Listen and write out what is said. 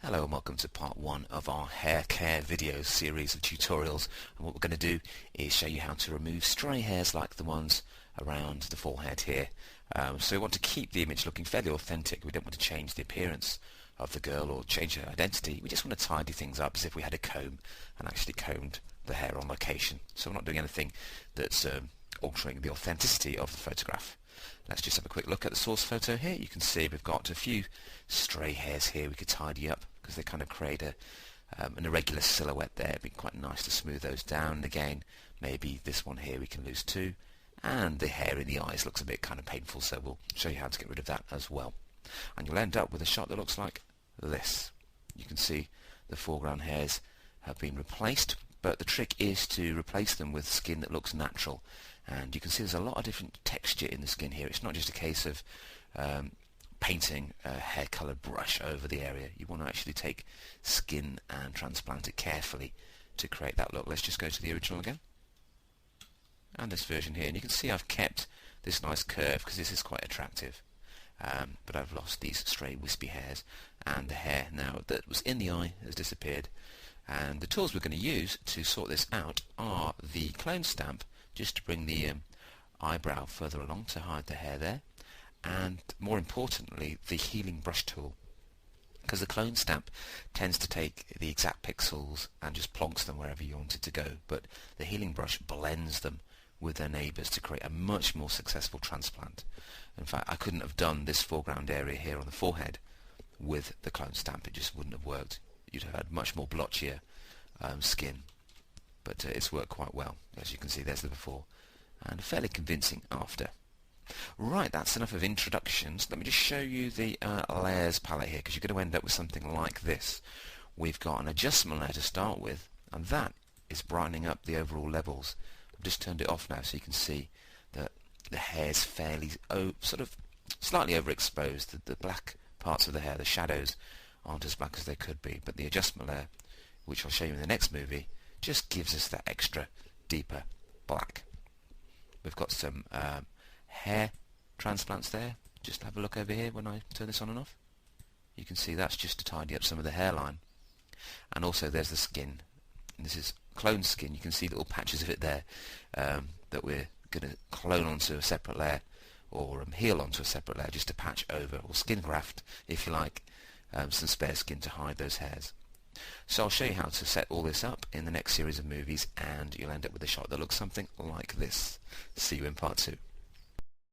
Hello and welcome to part 1 of our hair care video series of tutorials, and what we're going to do is show you how to remove stray hairs like the ones around the forehead here. So we want to keep the image looking fairly authentic. We don't want to change the appearance of the girl or change her identity. We just want to tidy things up as if we had a comb and actually combed the hair on location. So we're not doing anything that's altering the authenticity of the photograph. Let's just have a quick look at the source photo here. You can see we've got a few stray hairs here we could tidy up because they kind of create an irregular silhouette there. It'd be quite nice to smooth those down. And again, maybe this one here we can lose too. And the hair in the eyes looks a bit kind of painful, so we'll show you how to get rid of that as well. And you'll end up with a shot that looks like this. You can see the foreground hairs have been replaced, but the trick is to replace them with skin that looks natural. And you can see there's a lot of different texture in the skin here. It's not just a case of painting a hair colour brush over the area. You want to actually take skin and transplant it carefully to create that look. Let's just go to the original again. And this version here. And you can see I've kept this nice curve because this is quite attractive. But I've lost these stray wispy hairs, and the hair now that was in the eye has disappeared. And the tools we're going to use to sort this out are the clone stamp, just to bring the eyebrow further along to hide the hair there, and more importantly the healing brush tool, because the clone stamp tends to take the exact pixels and just plonks them wherever you want it to go, but the healing brush blends them with their neighbours to create a much more successful transplant. In fact, I couldn't have done this foreground area here on the forehead with the clone stamp. It just wouldn't have worked. You'd have had much more blotchier skin. But it's worked quite well. As you can see, there's the before, and fairly convincing after. Right, that's enough of introductions. Let me just show you the layers palette here, because you're going to end up with something like this. We've got an adjustment layer to start with, and that is brightening up the overall levels. I've just turned it off now so you can see that the hair's fairly, sort of slightly overexposed. The black parts of the hair, the shadows, aren't as black as they could be, but the adjustment layer, which I'll show you in the next movie, just gives us that extra deeper black. We've got some hair transplants there. Just have a look over here when I turn this on and off. You can see that's just to tidy up some of the hairline. And also there's the skin. And this is clone skin. You can see little patches of it there that we're going to clone onto a separate layer, or heal onto a separate layer just to patch over, or skin graft if you like, some spare skin to hide those hairs. So I'll show you how to set all this up in the next series of movies, and you'll end up with a shot that looks something like this. See you in part 2.